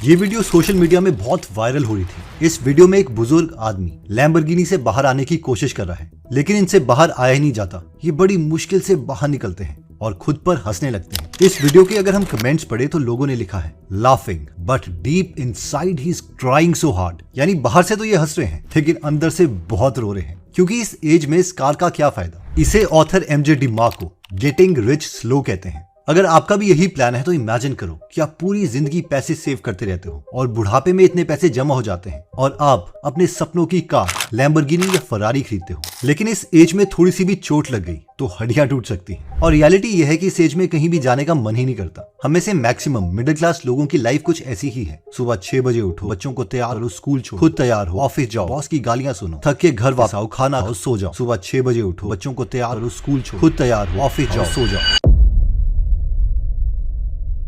ये video social media में बहुत वायरल हो रही थी। इस वीडियो में एक बुजुर्ग आदमी लैम्बोर्गिनी से बाहर आने की कोशिश कर रहा है, लेकिन इनसे बाहर आया ही नहीं जाता। ये बड़ी मुश्किल से बाहर निकलते हैं और खुद पर हंसने लगते हैं। इस वीडियो के अगर हम कमेंट्स पढ़े तो लोगों ने लिखा है laughing but deep inside he is trying so hard, यानी बाहर से तो ये हंस रहे हैं लेकिन अंदर से बहुत रो रहे हैं। क्योंकि इस एज में इस कार का क्या फायदा। इसे author MJ DeMarco getting rich slow कहते हैं। अगर आपका भी यही प्लान है तो इमेजिन करो कि आप पूरी जिंदगी पैसे सेव करते रहते हो और बुढ़ापे में इतने पैसे जमा हो जाते हैं और आप अपने सपनों की कार लैम्बोर्गिनी या फरारी खरीदते हो, लेकिन इस एज में थोड़ी सी भी चोट लग गई तो हड्डियां टूट सकती हैं। और रियलिटी यह है कि इस एज में कहीं भी जाने का मन ही नहीं करता। हम में से मैक्सिमम मिडिल क्लास लोगों की लाइफ कुछ ऐसी ही है। सुबह 6 बजे उठो, बच्चों को तैयार करो, स्कूल छोड़ो, खुद तैयार हो, ऑफिस जाओ, बॉस की गालियां सुनो, थक के घर वापस आओ, खाना खाओ, सो जाओ। सुबह 6 बजे उठो, बच्चों को तैयार करो, स्कूल छोड़ो, खुद तैयार हो, ऑफिस जाओ, सो जाओ।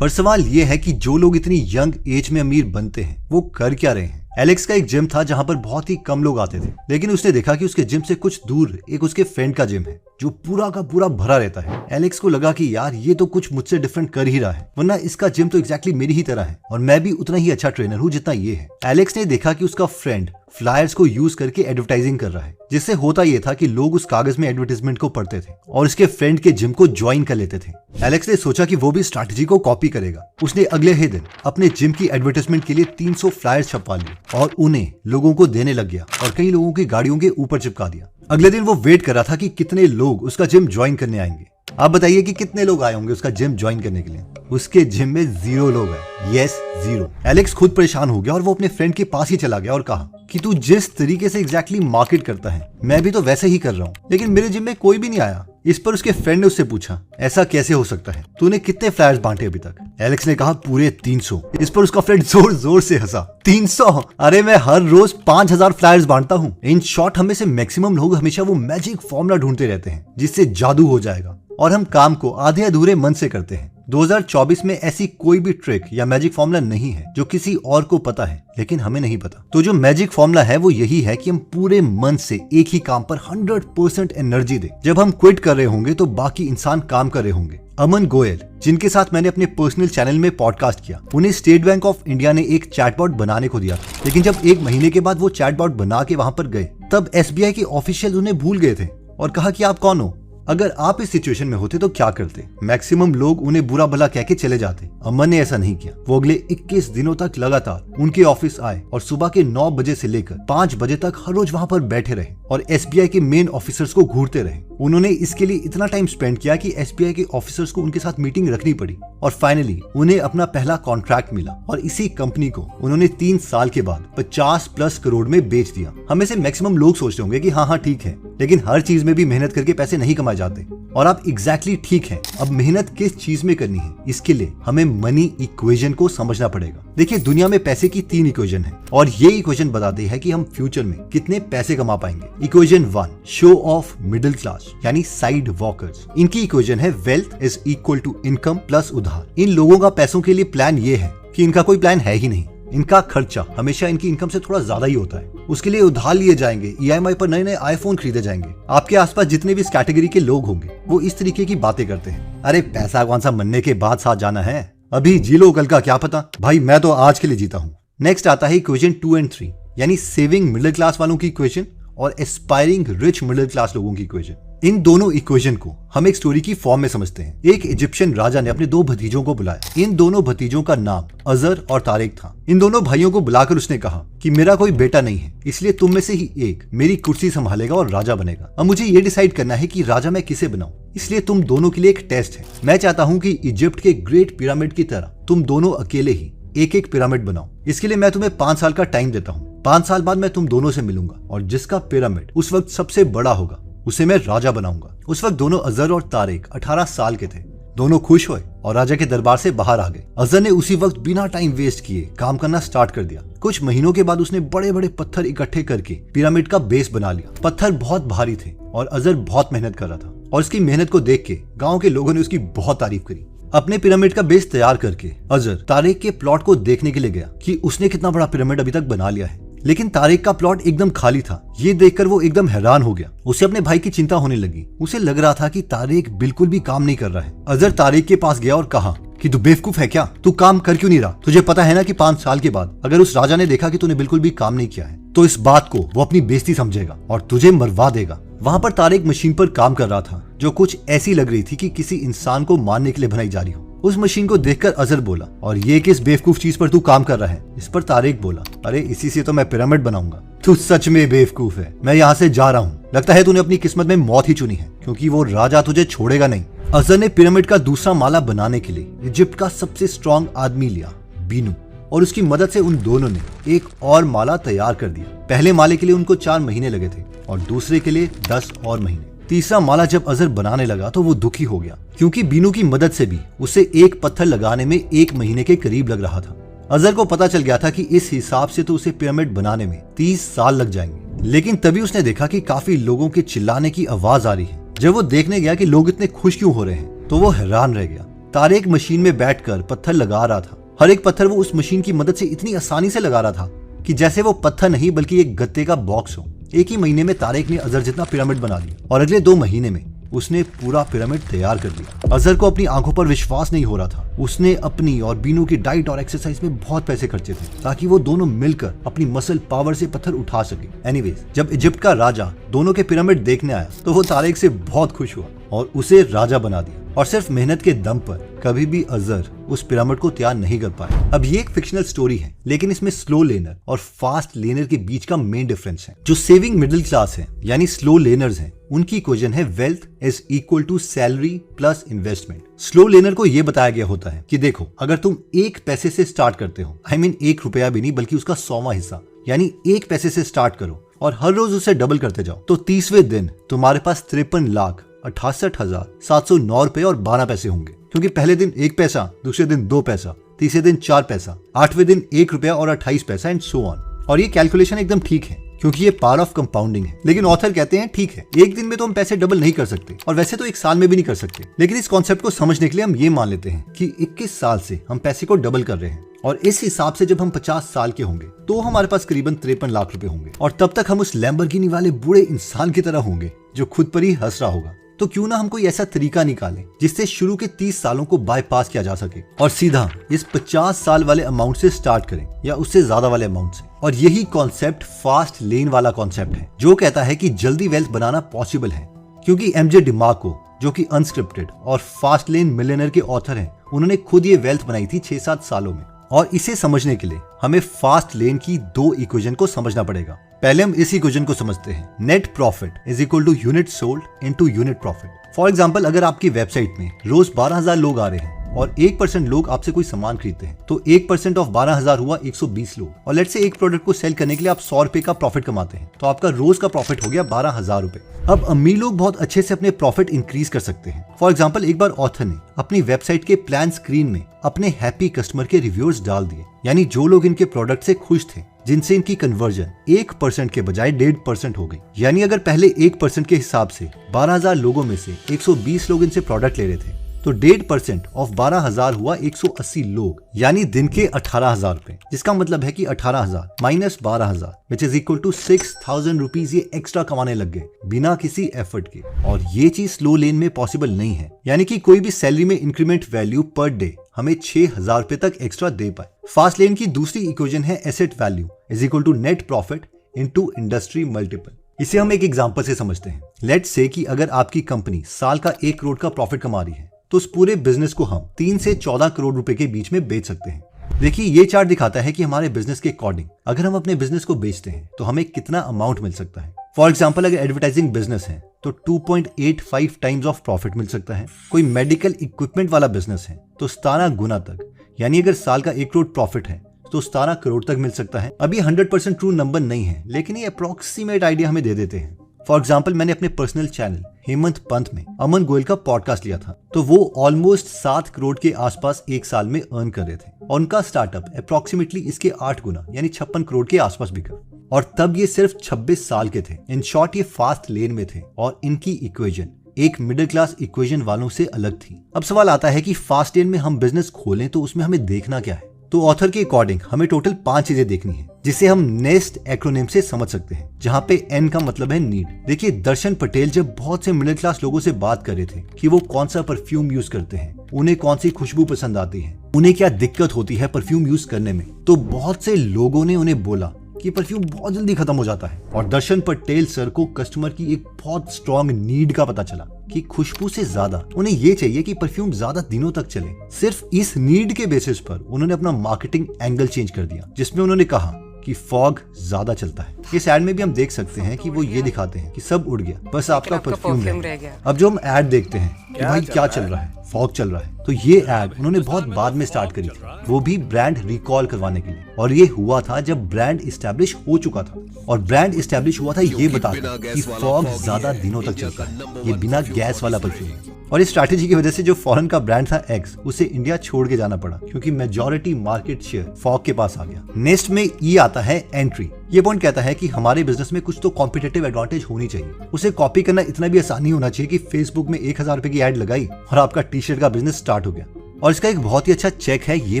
पर सवाल यह है कि जो लोग इतनी यंग एज में अमीर बनते हैं वो कर क्या रहे हैं। एलेक्स का एक जिम था जहां पर बहुत ही कम लोग आते थे, लेकिन उसने देखा कि उसके जिम से कुछ दूर एक उसके फ्रेंड का जिम है जो पूरा का पूरा भरा रहता है। एलेक्स को लगा कि यार ये तो कुछ मुझसे डिफरेंट कर ही रहा है, वरना इसका जिम तो एग्जैक्टली मेरी ही तरह है और मैं भी उतना ही अच्छा ट्रेनर हूँ जितना ये है। एलेक्स ने देखा कि उसका फ्रेंड फ्लायर्स को यूज करके एडवर्टाइजिंग कर रहा है, जिससे होता यह था कि लोग उस कागज में एडवर्टाइजमेंट को पढ़ते थे और उसके फ्रेंड के जिम को ज्वाइन कर लेते थे। एलेक्स ने सोचा कि वो भी स्ट्रैटेजी को कॉपी करेगा। उसने अगले ही दिन अपने जिम की एडवर्टाइजमेंट के लिए 300 फ्लायर्स छपवा लिए और उन्हें लोगों को देने लग गया और कई लोगों की गाड़ियों के ऊपर चिपका दिया। अगले दिन वो वेट कर रहा था कि कितने लोग उसका जिम ज्वाइन करने आएंगे। आप बताइए कि कितने लोग आए होंगे उसका जिम ज्वाइन करने के लिए। उसके जिम में 0 लोग हैं। यस, 0। एलेक्स खुद परेशान हो गया और वो अपने फ्रेंड के पास ही चला गया और कहा कि तू जिस तरीके से एग्जैक्टली मार्केट करता है मैं भी तो वैसे ही कर रहा हूँ, लेकिन मेरे जिम में कोई भी नहीं आया। इस पर उसके फ्रेंड ने उससे पूछा ऐसा कैसे हो सकता है, तूने कितने फ्लायर्स बांटे अभी तक। एलेक्स ने कहा पूरे 300। इस पर उसका फ्रेंड जोर जोर से हंसा। 300? अरे मैं हर रोज 5000 फ्लायर्स बांटता हूँ। इन शॉर्ट हमें से मैक्सिमम लोग हमेशा वो मैजिक फॉर्मूला ढूंढते रहते हैं जिससे जादू हो जाएगा और हम काम को आधे अधूरे मन से करते हैं। 2024 में ऐसी कोई भी ट्रिक या मैजिक फॉर्मूला नहीं है जो किसी और को पता है लेकिन हमें नहीं पता। तो जो मैजिक फॉर्मूला है वो यही है कि हम पूरे मन से एक ही काम पर 100% एनर्जी दें। जब हम क्विट कर रहे होंगे तो बाकी इंसान काम कर रहे होंगे। अमन गोयल, जिनके साथ मैंने अपने पर्सनल चैनल में पॉडकास्ट किया, उन्हें स्टेट बैंक ऑफ इंडिया ने एक चैटबॉट बनाने को दिया था, लेकिन जब 1 महीने के बाद वो चैटबॉट बना के वहां पर गए तब SBI के ऑफिशियल उन्हें भूल गए थे और कहा कि आप कौन हो। अगर आप इस सिचुएशन में होते तो क्या करते? मैक्सिमम लोग उन्हें बुरा भला कह के चले जाते। अमन ने ऐसा नहीं किया। वो अगले 21 दिनों तक लगातार उनके ऑफिस आए और सुबह के 9 बजे से लेकर 5 बजे तक हर रोज वहां पर बैठे रहे और SBI के मेन ऑफिसर्स को घूरते रहे। उन्होंने इसके लिए इतना टाइम स्पेंड किया कि SBI के ऑफिसर्स को उनके साथ मीटिंग रखनी पड़ी और फाइनली उन्हें अपना पहला कॉन्ट्रैक्ट मिला और इसी कंपनी को उन्होंने 3 साल के बाद 50+ करोड़ में बेच दिया। हमें से मैक्सिमम लोग सोचते होंगे कि हाँ ठीक है, लेकिन हर चीज में भी मेहनत करके पैसे नहीं कमाए जाते। और आप एग्जैक्टली ठीक हैं। अब मेहनत किस चीज में करनी है, इसके लिए हमें मनी इक्वेशन को समझना पड़ेगा। देखिए, दुनिया में पैसे की 3 इक्वेशन है और ये इक्वेशन बताती है कि हम फ्यूचर में कितने पैसे कमा पाएंगे। Equation 1, show off middle class यानी साइड वॉकर्स। इनकी इक्वेशन है wealth is equal to income plus उधार। इन लोगों का पैसों के लिए प्लान ये है कि इनका कोई प्लान है ही नहीं। इनका खर्चा हमेशा इनकी इनकम से थोड़ा ज्यादा ही होता है। उसके लिए उधार लिए जाएंगे, EMI पर नए नए आईफोन खरीदे जाएंगे। आपके आसपास जितने भी इस कैटेगरी के लोग होंगे वो इस तरीके की बातें करते हैं। अरे पैसा कौन सा मरने के बाद साथ जाना है, अभी जी लो, कल का क्या पता। भाई मैं तो आज के लिए जीता हूँ। नेक्स्ट आता है इक्वेशन 2 और 3 यानी सेविंग मिडिल क्लास वालों की इक्वेशन और एस्पायरिंग रिच मिडिल क्लास लोगों की इक्वेशन। इन दोनों इक्वेशन को हम एक स्टोरी की फॉर्म में समझते हैं। एक इजिप्शियन राजा ने अपने 2 भतीजों को बुलाया। इन दोनों भतीजों का नाम अजर और तारिक था। इन दोनों भाइयों को बुलाकर उसने कहा कि मेरा कोई बेटा नहीं है, इसलिए तुम में से ही एक मेरी कुर्सी संभालेगा और राजा बनेगा। अब मुझे ये डिसाइड करना है कि राजा मैं किसे बनाऊं, इसलिए तुम दोनों के लिए एक टेस्ट है। मैं चाहता हूँ कि इजिप्ट के ग्रेट पिरामिड की तरह तुम दोनों अकेले ही एक पिरामिड बनाओ। इसके लिए मैं तुम्हें 5 साल का टाइम देता हूँ। 5 साल बाद मैं तुम दोनों से मिलूंगा और जिसका पिरामिड उस वक्त सबसे बड़ा होगा उसे मैं राजा बनाऊंगा। उस वक्त दोनों अजर और तारिक 18 साल के थे। दोनों खुश हुए और राजा के दरबार से बाहर आ गए। अजर ने उसी वक्त बिना टाइम वेस्ट किए काम करना स्टार्ट कर दिया। कुछ महीनों के बाद उसने बड़े बड़े पत्थर इकट्ठे करके पिरामिड का बेस बना लिया। पत्थर बहुत भारी थे और अजर बहुत मेहनत कर रहा था और उसकी मेहनत को देख के गाँव के लोगों ने उसकी बहुत तारीफ करी। अपने पिरामिड का बेस तैयार करके अजर तारिक के प्लॉट को देखने के लिए गया कि उसने कितना बड़ा पिरामिड अभी तक बना लिया है। लेकिन तारिक का प्लॉट एकदम खाली था। ये देखकर वो एकदम हैरान हो गया। उसे अपने भाई की चिंता होने लगी। उसे लग रहा था कि तारिक बिल्कुल भी काम नहीं कर रहा है। अजर तारिक के पास गया और कहा कि तू बेवकूफ है क्या, तू काम कर क्यों नहीं रहा, तुझे पता है ना कि 5 साल के बाद अगर उस राजा ने देखा कि तूने बिल्कुल भी काम नहीं किया है तो इस बात को वो अपनी बेइज्जती समझेगा और तुझे मरवा देगा। वहां पर तारिक मशीन पर काम कर रहा था जो कुछ ऐसी लग रही थी कि किसी इंसान को मारने के लिए बनाई जा रही हो। उस मशीन को देखकर अजहर बोला, और ये किस बेवकूफ चीज पर तू काम कर रहा है? इस पर तारिक बोला, अरे इसी से तो मैं पिरामिड बनाऊंगा। तू सच में बेवकूफ है, मैं यहाँ से जा रहा हूँ। लगता है तूने अपनी किस्मत में मौत ही चुनी है, क्योंकि वो राजा तुझे छोड़ेगा नहीं। अजहर ने पिरामिड का दूसरा माला बनाने के लिए इजिप्ट का सबसे स्ट्रॉन्ग आदमी लिया, बीनू, और उसकी मदद से उन दोनों ने एक और माला तैयार कर दिया। पहले माले के लिए उनको 4 महीने लगे थे और दूसरे के लिए 10 और महीने। तीसरा माला जब अजहर बनाने लगा तो वो दुखी हो गया, क्योंकि बीनू की मदद से भी उसे एक पत्थर लगाने में 1 महीने के करीब लग रहा था। अजहर को पता चल गया था कि इस हिसाब से तो उसे पिरामिड बनाने में 30 साल लग जाएंगे। लेकिन तभी उसने देखा कि काफी लोगों के चिल्लाने की आवाज आ रही है। जब वो देखने गया कि लोग इतने खुश क्यों हो रहे हैं तो वो हैरान रह गया। तारिक मशीन में बैठकर पत्थर लगा रहा था। हर एक पत्थर वो उस मशीन की मदद से इतनी आसानी से लगा रहा था कि जैसे वो पत्थर नहीं बल्कि एक गत्ते का बॉक्स हो। एक ही महीने में तारिक ने अजहर जितना पिरामिड बना दिया और अगले 2 महीने में उसने पूरा पिरामिड तैयार कर दिया। अजहर को अपनी आंखों पर विश्वास नहीं हो रहा था। उसने अपनी और बीनू की डाइट और एक्सरसाइज में बहुत पैसे खर्चे थे ताकि वो दोनों मिलकर अपनी मसल पावर से पत्थर उठा सके। एनीवेज, जब इजिप्ट का राजा दोनों के पिरामिड देखने आया तो वो तारिक से बहुत खुश हुआ और उसे राजा बना दिया। और सिर्फ मेहनत के दम पर कभी भी अजहर उस पिरामिड को तैयार नहीं कर पाया। अब ये एक फिक्शनल स्टोरी है, लेकिन इसमें स्लो लेनर और फास्ट लेनर के बीच का मेन डिफरेंस है। जो सेविंग मिडिल क्लास है यानी स्लो लेनर्स हैं, उनकी इक्वेशन है wealth is equal to salary plus investment. Slow laner को यह बताया गया होता है कि देखो, अगर तुम 1 पैसे से स्टार्ट करते हो, I mean 1 रुपया भी नहीं बल्कि उसका 100वां हिस्सा, यानी 1 पैसे से स्टार्ट करो और हर रोज उसे डबल करते जाओ, तो 30वें दिन तुम्हारे पास 53,68,709 रुपए और 12 पैसे होंगे। क्योंकि पहले दिन 1 पैसा, दूसरे दिन 2 पैसा, तीसरे दिन 4 पैसा, 8वें दिन 1 रुपया और 28 पैसा एंड सो ऑन। और ये कैलकुलेशन एकदम ठीक है क्योंकि ये पावर ऑफ कंपाउंडिंग है। लेकिन ऑथर कहते हैं ठीक है, एक दिन में तो हम पैसे डबल नहीं कर सकते और वैसे तो 1 साल में भी नहीं कर सकते, लेकिन इस कॉन्सेप्ट को समझने के लिए हम ये मान लेते हैं कि 21 साल से हम पैसे को डबल कर रहे हैं और इस हिसाब से जब हम 50 साल के होंगे तो हमारे पास करीबन 53 लाख रुपए होंगे और तब तक हम उस लैम्बोर्गिनी वाले बूढ़े इंसान की तरह होंगे जो खुद पर ही हंस रहा होगा। तो क्यों ना हम कोई ऐसा तरीका निकालें जिससे शुरू के 30 सालों को बाईपास किया जा सके और सीधा इस 50 साल वाले अमाउंट से स्टार्ट करें या उससे ज्यादा वाले अमाउंट से। और यही कॉन्सेप्ट फास्ट लेन वाला कॉन्सेप्ट है जो कहता है कि जल्दी वेल्थ बनाना पॉसिबल है, क्योंकि एमजे डिमार्को जो कि अनस्क्रिप्टेड और फास्ट लेन मिलियनर के ऑथर हैं, उन्होंने खुद ये वेल्थ बनाई थी 6-7 सालों में। और इसे समझने के लिए हमें फास्ट लेन की 2 इक्वेशन को समझना पड़ेगा। पहले हम इस इक्वेशन को समझते हैं, net profit is equal to unit sold into unit profit. For example, अगर आपकी वेबसाइट में रोज 12,000 लोग आ रहे हैं और 1% लोग आपसे कोई सामान खरीदते हैं, तो 1% ऑफ 12,000 हुआ 120 लोग। और लेट्स से एक प्रोडक्ट को सेल करने के लिए आप 100 रुपए का प्रॉफिट कमाते हैं, तो आपका रोज का प्रॉफिट हो गया 12,000 रुपए। अब अमीर लोग बहुत अच्छे से अपने प्रॉफिट इंक्रीज कर सकते हैं। फॉर एग्जाम्पल, एक बार ऑथर ने अपनी वेबसाइट के प्लान स्क्रीन में अपने हैप्पी कस्टमर के रिव्यूज डाल दिए, यानी जो लोग इनके प्रोडक्ट से खुश थे, जिनसे इनकी कन्वर्जन 1% के बजाय 1.5% हो गई। यानी अगर पहले 1% के हिसाब से 12,000 लोगों में से 120 लोग इनसे प्रोडक्ट ले रहे थे, तो 1.5% ऑफ 12,000 हुआ 180 लोग, यानी दिन के 18,000 रुपए। जिसका मतलब है कि 18,000 minus 12,000 which is equal to 6,000 rupees ये एक्स्ट्रा कमाने लग गए बिना किसी एफर्ट के। और ये चीज स्लो लेन में पॉसिबल नहीं है, यानी कि कोई भी सैलरी में इंक्रीमेंट वैल्यू पर डे हमें 6,000 रुपए तक एक्स्ट्रा दे पाए। फास्ट लेन की दूसरी इक्वेशन है asset value is equal to net profit into industry multiple. इसे हम एक एग्जांपल से समझते हैं। लेट्स से कि अगर आपकी कंपनी साल का 1 करोड़ का प्रॉफिट कमा रही है, तो उस पूरे बिजनेस को हम 3 से 14 करोड़ रुपए के बीच में बेच सकते हैं। देखिए, ये चार्ट दिखाता है कि हमारे बिजनेस के अकॉर्डिंग अगर हम अपने बिजनेस को बेचते हैं तो हमें कितना अमाउंट मिल सकता है। फॉर एग्जाम्पल, अगर एडवर्टाइजिंग बिजनेस है तो 2.85 टाइम्स ऑफ प्रॉफिट मिल सकता है। कोई मेडिकल इक्विपमेंट वाला बिजनेस है तो 17 गुना तक, यानी अगर साल का 1 करोड़ प्रॉफिट है तो 17 करोड़ तक मिल सकता है। अभी 100% ट्रू नंबर नहीं है, लेकिन ये अप्रोक्सीमेट आइडिया हमें दे देते हैं। फॉर एग्जाम्पल, मैंने अपने पर्सनल चैनल हेमंत पंत में अमन गोयल का पॉडकास्ट लिया था, तो वो ऑलमोस्ट 7 करोड़ के आसपास 1 साल में अर्न कर रहे थे और उनका स्टार्टअप अप्रोक्सीमेटली इसके 8 गुना यानी 56 करोड़ के आसपास बिका, और तब ये सिर्फ 26 साल के थे। इन शॉर्ट, ये फास्ट लेन में थे और इनकी इक्वेशन एक मिडिल क्लास इक्वेशन वालों से अलग थी। अब सवाल आता है कि फास्ट लेन में हम बिजनेस खोलें तो उसमें हमें देखना क्या है। तो ऑथर के अकॉर्डिंग हमें टोटल 5 चीजें देखनी है। जिसे हम नेस्ट एक्रोनिम से समझ सकते हैं, जहाँ पे N का मतलब है नीड। देखिए, दर्शन पटेल जब बहुत से मिडिल क्लास लोगों से बात कर रहे थे कि वो कौन सा परफ्यूम यूज करते हैं, उन्हें कौन सी खुशबू पसंद आती है, उन्हें क्या दिक्कत होती है परफ्यूम यूज करने में, तो बहुत से लोगों ने उन्हें बोला कि परफ्यूम बहुत जल्दी खत्म हो जाता है। और दर्शन पटेल सर को कस्टमर की एक बहुत स्ट्रॉन्ग नीड का पता चला कि खुशबू से ज्यादा उन्हें ये चाहिए कि परफ्यूम ज्यादा दिनों तक चले। सिर्फ इस नीड के बेसिस पर उन्होंने अपना मार्केटिंग एंगल चेंज कर दिया, जिसमें उन्होंने कहा कि फॉग ज्यादा चलता है। इस एड में भी हम देख सकते हैं कि वो ये दिखाते हैं कि सब उड़ गया, बस आपका परफ्यूम रह गया। अब जो हम एड देखते हैं कि भाई क्या चल रहा है, फॉग चल रहा है, तो ये एड उन्होंने बहुत बाद में स्टार्ट करी थी, वो भी ब्रांड रिकॉल करवाने के लिए। और ये हुआ था जब ब्रांड इस्टेब्लिश हो चुका था, और ब्रांड इस्टेब्लिश हुआ था ये बताकर कि फॉग ज्यादा दिनों तक चलता है, ये बिना गैस वाला परफ्यूम। और इस स्ट्रैटेजी की वजह से जो फॉरेन का ब्रांड था एक्स, उसे इंडिया छोड़ के जाना पड़ा, क्योंकि मेजॉरिटी मार्केट शेयर फॉग के पास आ गया। नेक्स्ट में ई आता है एंट्री। ये पॉइंट कहता है कि हमारे बिजनेस में कुछ तो कॉम्पिटिटिव एडवांटेज होनी चाहिए। उसे कॉपी करना इतना भी आसान नहीं होना चाहिए कि फेसबुक में 1000 रुपए की एड लगाई और आपका टी शर्ट का बिजनेस स्टार्ट हो गया। और इसका एक बहुत ही अच्छा चेक है ये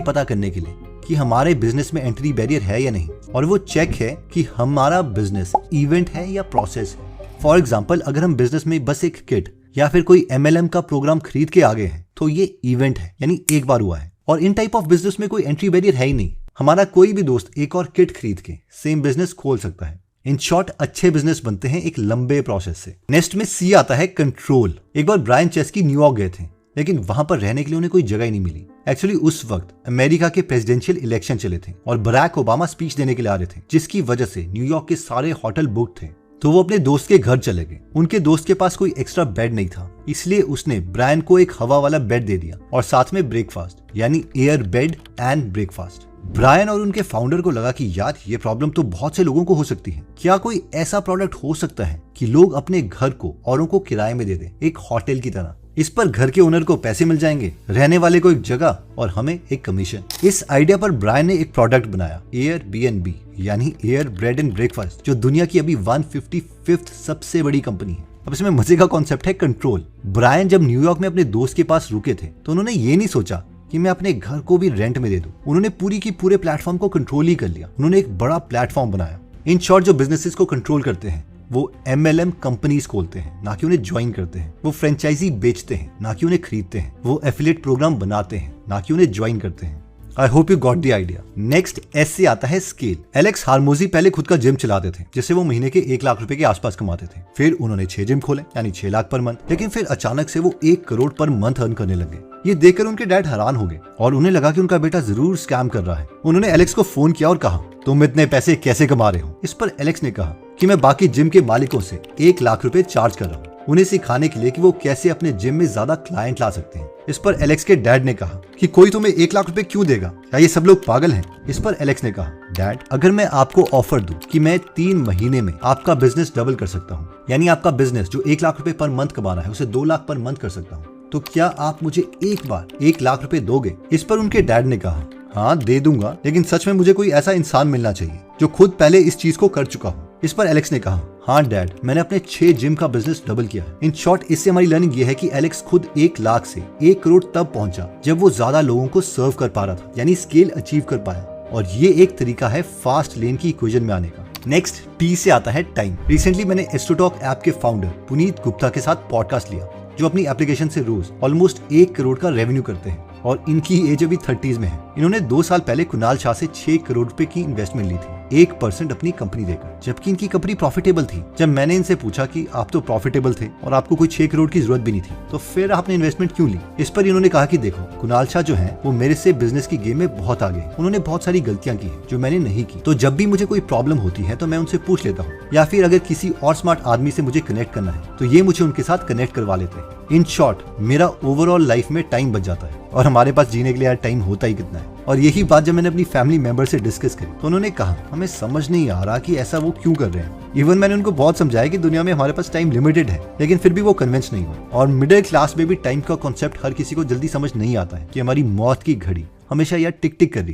पता करने के लिए कि हमारे बिजनेस में एंट्री बैरियर है या नहीं, और वो चेक है कि हमारा बिजनेस इवेंट है या प्रोसेस है। फॉर एग्जाम्पल, अगर हम बिजनेस में बस एक किट या फिर कोई MLM का प्रोग्राम खरीद के आ गए हैं, तो ये इवेंट है, यानी एक बार हुआ है। और इन टाइप ऑफ बिजनेस में कोई एंट्री बैरियर है ही नहीं। हमारा कोई भी दोस्त एक और किट खरीद के सेम बिजनेस खोल सकता है। इन शॉर्ट, अच्छे बिजनेस बनते हैं एक लंबे प्रोसेस से। नेक्स्ट में सी आता है कंट्रोल। एक बार ब्रायन चेस्की न्यूयॉर्क गए थे, लेकिन वहां पर रहने के लिए उन्हें कोई जगह ही नहीं मिली। एक्चुअली उस वक्त अमेरिका के प्रेसिडेंशियल इलेक्शन चले थे और बराक ओबामा स्पीच देने के लिए आ रहे थे, जिसकी वजह से न्यूयॉर्क के सारे होटल बुक थे। तो वो अपने दोस्त के घर चले गए। उनके दोस्त के पास कोई एक्स्ट्रा बेड नहीं था, इसलिए उसने ब्रायन को एक हवा वाला बेड दे दिया और साथ में ब्रेकफास्ट, यानी air bed and breakfast. Brian और उनके फाउंडर को लगा कि यार ये प्रॉब्लम तो बहुत से लोगों को हो सकती है। क्या कोई ऐसा प्रोडक्ट हो सकता है कि लोग अपने घर को औरों को किराए में दे दें, एक होटल की तरह। इस पर घर के ओनर को पैसे मिल जाएंगे, रहने वाले को एक जगह और हमें एक कमीशन। इस आइडिया पर ब्रायन ने एक प्रोडक्ट बनाया, Airbnb, यानी एयर ब्रेड एंड ब्रेकफास्ट, जो दुनिया की अभी 155th सबसे बड़ी कंपनी है। अब इसमें मजे का कॉन्सेप्ट है कंट्रोल। ब्रायन जब न्यूयॉर्क में अपने दोस्त के पास रुके थे, तो उन्होंने ये नहीं सोचा कि मैं अपने घर को भी रेंट में दे दूं। उन्होंने पूरी की पूरे प्लेटफॉर्म को कंट्रोल ही कर लिया। उन्होंने एक बड़ा प्लेटफॉर्म बनाया। इन शॉर्ट, जो बिजनेसेस को कंट्रोल करते हैं वो MLM कंपनीज खोलते हैं, ना कि उन्हें ज्वाइन करते हैं। वो फ्रेंचाइजी बेचते हैं, ना कि उन्हें खरीदते हैं। वो एफिलिएट प्रोग्राम बनाते हैं, ना कि उन्हें ज्वाइन करते हैं। I hope you got the idea. Next S से आता है स्केल। एलेक्स हार्मोजी पहले खुद का जिम चलाते थे, जिससे वो महीने के 1 लाख रुपए के आसपास कमाते थे। फिर उन्होंने 6 जिम खोले, यानी 6 लाख पर मंथ। लेकिन फिर अचानक से वो 1 करोड़ पर मंथ अर्न करने लगे। ये देखकर उनके डैड हैरान हो गए और उन्हें लगा कि उनका बेटा जरूर स्कैम कर रहा है। उन्होंने एलेक्स को फोन किया और कहा, तुम इतने पैसे कैसे कमा रहे हो? इस पर एलेक्स ने कहा कि मैं बाकी जिम के मालिकों से 1 लाख रुपए चार्ज कर रहा हूँ, उन्हें सिखाने के लिए कि वो कैसे अपने जिम में ज्यादा क्लाइंट ला सकते हैं। इस पर एलेक्स के डैड ने कहा कि कोई तुम्हें 1 लाख रुपए क्यों देगा? क्या ये सब लोग पागल हैं? इस पर एलेक्स ने कहा, डैड, अगर मैं आपको ऑफर दूं कि मैं 3 महीने में आपका बिजनेस डबल कर सकता हूँ, यानी आपका बिजनेस जो 1 लाख रुपए पर मंथ कमा रहा है उसे 2 लाख पर मंथ कर सकता हूँ, तो क्या आप मुझे एक बार 1 लाख रुपए दोगे? इस पर उनके डैड ने कहा, हाँ दे दूंगा, लेकिन सच में मुझे कोई ऐसा इंसान मिलना चाहिए जो खुद पहले इस चीज को कर चुका हो। इस पर एलेक्स ने कहा, हाँ डैड, मैंने अपने 6 जिम का बिजनेस डबल किया है। इन शॉर्ट, इससे हमारी लर्निंग ये है कि एलेक्स खुद 1 लाख से 1 करोड़ तब पहुंचा जब वो ज्यादा लोगों को सर्व कर पा रहा था, यानी स्केल अचीव कर पाया। और ये एक तरीका है फास्ट लेन की इक्वेशन में आने का। नेक्स्ट टी से आता है टाइम। रिसेंटली मैंने एस्ट्रोटॉक ऐप के फाउंडर पुनीत गुप्ता के साथ पॉडकास्ट लिया, जो अपनी एप्लीकेशन से रोज ऑलमोस्ट 1 करोड़ का रेवेन्यू करते हैं और इनकी एज अभी 30s में है। इन्होंने 2 साल पहले कुणाल शाह से 6 करोड़ रुपए की इन्वेस्टमेंट ली थी, 1% अपनी कंपनी देकर, जबकि इनकी कंपनी प्रॉफिटेबल थी। जब मैंने इनसे पूछा कि आप तो प्रॉफिटेबल थे और आपको कोई 6 करोड़ की जरूरत भी नहीं थी, तो फिर आपने इन्वेस्टमेंट क्यों ली? इस पर इन्होंने कहा कि देखो, कुणाल शाह जो है वो मेरे से बिजनेस की गेम में बहुत आगे हैं। उन्होंने बहुत सारी गलतियां की हैं जो मैंने नहीं की, तो जब भी मुझे कोई प्रॉब्लम होती है तो मैं उनसे पूछ लेता हूँ, या फिर अगर किसी और स्मार्ट आदमी से मुझे कनेक्ट करना है तो ये मुझे उनके साथ कनेक्ट करवा लेते हैं। इन शॉर्ट, मेरा ओवरऑल लाइफ में टाइम बच जाता है और हमारे पास जीने के लिए यार टाइम होता ही कितना है। और यही बात जब मैंने अपनी फैमिली मेंबर से डिस्कस करी तो उन्होंने कहा, हमें समझ नहीं आ रहा कि ऐसा वो क्यों कर रहे हैं। इवन मैंने उनको बहुत समझाया कि दुनिया में हमारे पास टाइम लिमिटेड है, लेकिन फिर भी वो कन्विंस नहीं हुए। और मिडिल क्लास में भी टाइम का कॉन्सेप्ट हर किसी को जल्दी समझ नहीं आता है कि हमारी मौत की घड़ी हमेशा यार टिक टिक कर रही